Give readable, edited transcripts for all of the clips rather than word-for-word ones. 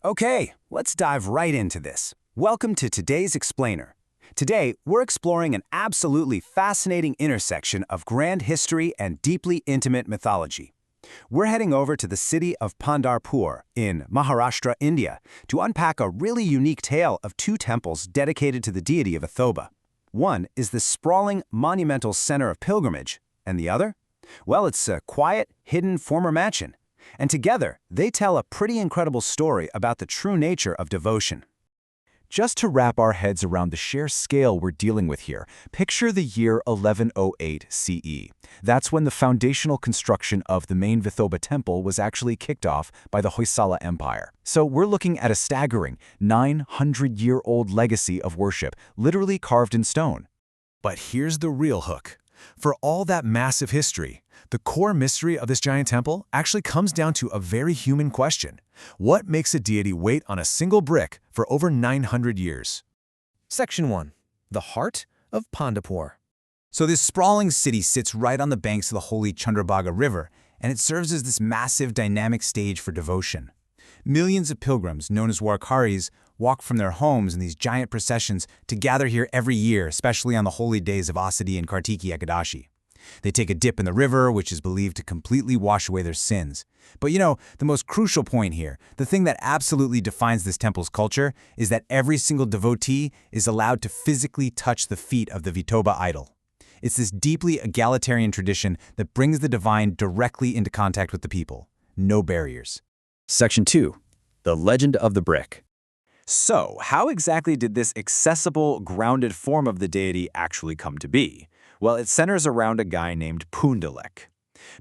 Okay, let's dive right into this. Welcome to today's Explainer. Today, we're exploring an absolutely fascinating intersection of grand history and deeply intimate mythology. We're heading over to the city of Pandharpur in Maharashtra, India, to unpack a really unique tale of two temples dedicated to the deity of Vithoba. One is the sprawling, monumental center of pilgrimage, and the other? Well, it's a quiet, hidden former mansion. And together, they tell a pretty incredible story about the true nature of devotion. Just to wrap our heads around the sheer scale we're dealing with here, picture the year 1108 CE. That's when the foundational construction of the main Vithoba Temple was actually kicked off by the Hoysala Empire. So we're looking at a staggering 900-year-old legacy of worship, literally carved in stone. But here's the real hook. For all that massive history, the core mystery of this giant temple actually comes down to a very human question. What makes a deity wait on a single brick for over 900 years? Section 1. The Heart of Pandharpur. So this sprawling city sits right on the banks of the holy Chandrabhaga River, and it serves as this massive dynamic stage for devotion. Millions of pilgrims, known as Warkaris, walk from their homes in these giant processions to gather here every year, especially on the holy days of Aashadhi and Aashadhi Ekadashi. They take a dip in the river, which is believed to completely wash away their sins. But the most crucial point here, the thing that absolutely defines this temple's culture, is that every single devotee is allowed to physically touch the feet of the Vithoba idol. It's this deeply egalitarian tradition that brings the divine directly into contact with the people. No barriers. Section 2. The Legend of the Brick. So, how exactly did this accessible, grounded form of the deity actually come to be? Well, it centers around a guy named Pandharpur.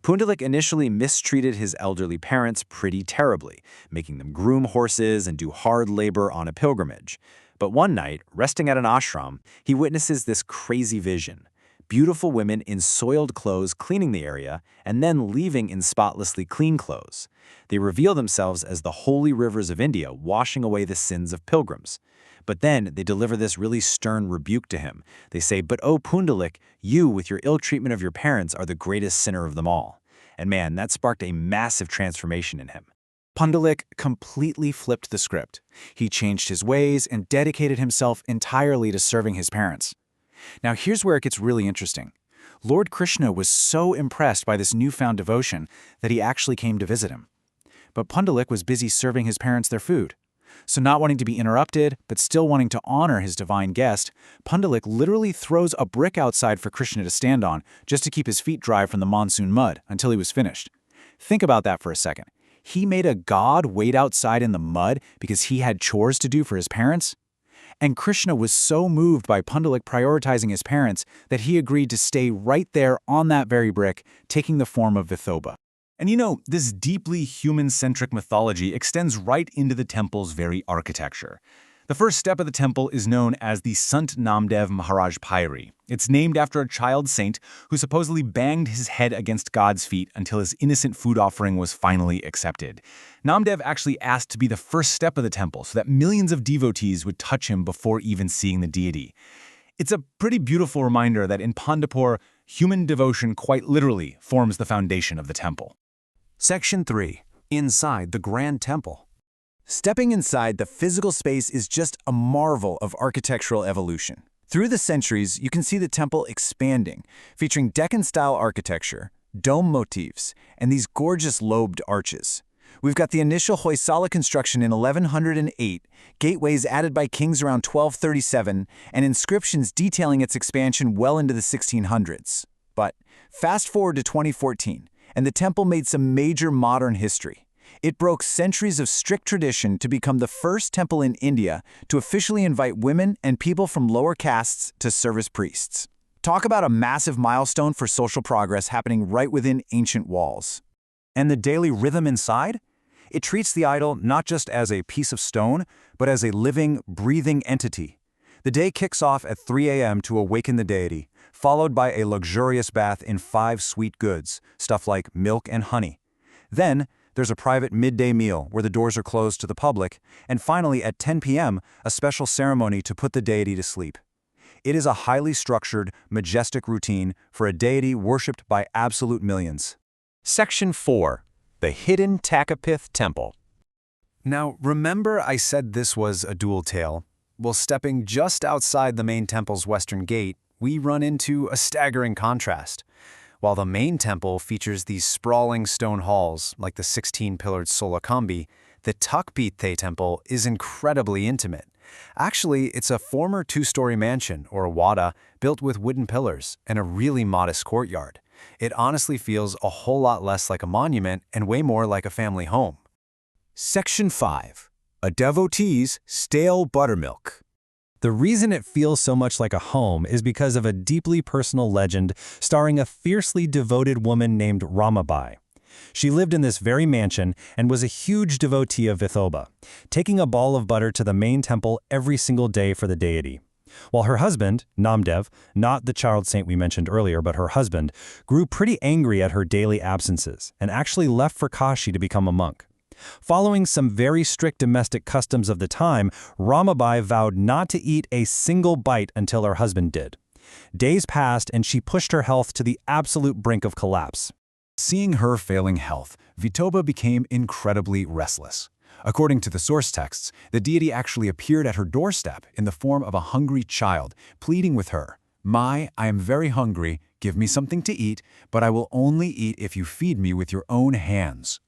Pandharpur initially mistreated his elderly parents pretty terribly, making them groom horses and do hard labor on a pilgrimage. But one night, resting at an ashram, he witnesses this crazy vision. Beautiful women in soiled clothes cleaning the area, and then leaving in spotlessly clean clothes. They reveal themselves as the holy rivers of India, washing away the sins of pilgrims. But then they deliver this really stern rebuke to him. They say, "But oh Pandharpur, you, with your ill treatment of your parents, are the greatest sinner of them all." And man, that sparked a massive transformation in him. Pandharpur completely flipped the script. He changed his ways and dedicated himself entirely to serving his parents. Now here's where it gets really interesting. Lord Krishna was so impressed by this newfound devotion that he actually came to visit him. But Pandharpur was busy serving his parents their food. So not wanting to be interrupted, but still wanting to honor his divine guest, Pandharpur literally throws a brick outside for Krishna to stand on just to keep his feet dry from the monsoon mud until he was finished. Think about that for a second. He made a god wait outside in the mud because he had chores to do for his parents? And Krishna was so moved by Pandharpur prioritizing his parents that he agreed to stay right there on that very brick, taking the form of Vithoba. And this deeply human-centric mythology extends right into the temple's very architecture. The first step of the temple is known as the Sant Ramabai Maharaj Pyri. It's named after a child saint who supposedly banged his head against God's feet until his innocent food offering was finally accepted. Namdev actually asked to be the first step of the temple so that millions of devotees would touch him before even seeing the deity. It's a pretty beautiful reminder that in Pandharpur, human devotion quite literally forms the foundation of the temple. Section 3. Inside the Grand Temple. Stepping inside the physical space is just a marvel of architectural evolution. Through the centuries, you can see the temple expanding, featuring Deccan-style architecture, dome motifs, and these gorgeous lobed arches. We've got the initial Hoysala construction in 1108, gateways added by kings around 1237, and inscriptions detailing its expansion well into the 1600s. But fast forward to 2014, and the temple made some major modern history. It broke centuries of strict tradition to become the first temple in India to officially invite women and people from lower castes to serve as priests. Talk about a massive milestone for social progress happening right within ancient walls. And the daily rhythm inside? It treats the idol not just as a piece of stone, but as a living, breathing entity. The day kicks off at 3 a.m. to awaken the deity, followed by a luxurious bath in 5 sweet goods, stuff like milk and honey. Then, there's a private midday meal where the doors are closed to the public, and finally at 10 p.m., a special ceremony to put the deity to sleep. It is a highly structured, majestic routine for a deity worshipped by absolute millions. Section 4. The Hidden Tak-Pithe Temple. Now, remember I said this was a dual tale? Well, stepping just outside the main temple's western gate, we run into a staggering contrast. While the main temple features these sprawling stone halls, like the 16-pillared Solakambi, the Tak-Pithe temple is incredibly intimate. Actually, it's a former two-story mansion, or a wada, built with wooden pillars and a really modest courtyard. It honestly feels a whole lot less like a monument and way more like a family home. Section 5. A devotee's stale buttermilk. The reason it feels so much like a home is because of a deeply personal legend starring a fiercely devoted woman named Ramabai. She lived in this very mansion and was a huge devotee of Vithoba, taking a ball of butter to the main temple every single day for the deity. While her husband, Namdev, not the child saint we mentioned earlier, but her husband, grew pretty angry at her daily absences and actually left for Kashi to become a monk. Following some very strict domestic customs of the time, Ramabai vowed not to eat a single bite until her husband did. Days passed and she pushed her health to the absolute brink of collapse. Seeing her failing health, Vithoba became incredibly restless. According to the source texts, the deity actually appeared at her doorstep in the form of a hungry child, pleading with her, "I am very hungry, give me something to eat, but I will only eat if you feed me with your own hands."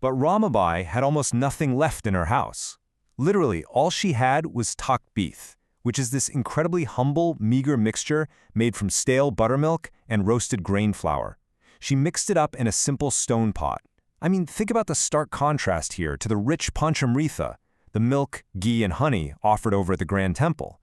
But Ramabai had almost nothing left in her house. Literally, all she had was Tak-Pithe, which is this incredibly humble, meager mixture made from stale buttermilk and roasted grain flour. She mixed it up in a simple stone pot. I mean, think about the stark contrast here to the rich panchamritha, the milk, ghee, and honey offered over at the Grand Temple.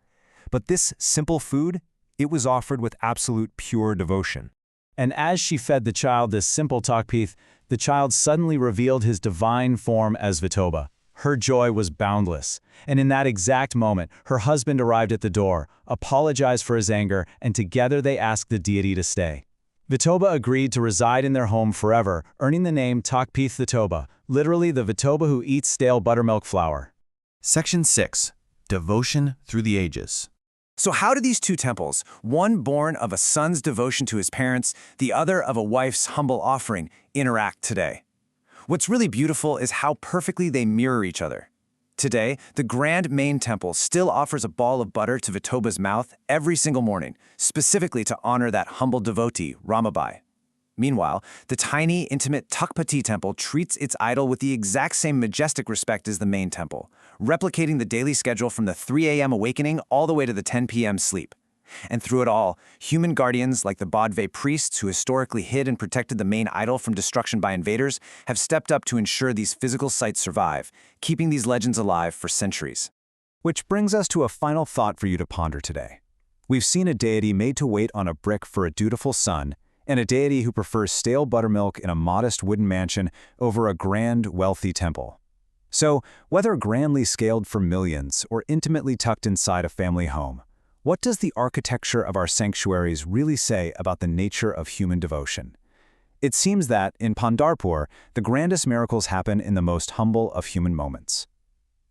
But this simple food, it was offered with absolute pure devotion. And as she fed the child this simple Tak-Pithe, the child suddenly revealed his divine form as Vithoba. Her joy was boundless, and in that exact moment, her husband arrived at the door, apologized for his anger, and together they asked the deity to stay. Vithoba agreed to reside in their home forever, earning the name Tak-Pithe Vithoba, literally the Vithoba who eats stale buttermilk flour. Section 6. Devotion through the ages. So how do these two temples, one born of a son's devotion to his parents, the other of a wife's humble offering, interact today? What's really beautiful is how perfectly they mirror each other. Today, the grand main temple still offers a ball of butter to Vithoba's mouth every single morning, specifically to honor that humble devotee, Ramabai. Meanwhile, the tiny, intimate Tak-Pithe temple treats its idol with the exact same majestic respect as the main temple, replicating the daily schedule from the 3 a.m. awakening all the way to the 10 p.m. sleep. And through it all, human guardians like the Bodve priests who historically hid and protected the main idol from destruction by invaders have stepped up to ensure these physical sites survive, keeping these legends alive for centuries. Which brings us to a final thought for you to ponder today. We've seen a deity made to wait on a brick for a dutiful son, and a deity who prefers stale buttermilk in a modest wooden mansion over a grand, wealthy temple. So, whether grandly scaled for millions or intimately tucked inside a family home, what does the architecture of our sanctuaries really say about the nature of human devotion? It seems that, in Pandharpur, the grandest miracles happen in the most humble of human moments.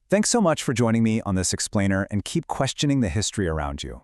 Thanks so much for joining me on this explainer, and keep questioning the history around you.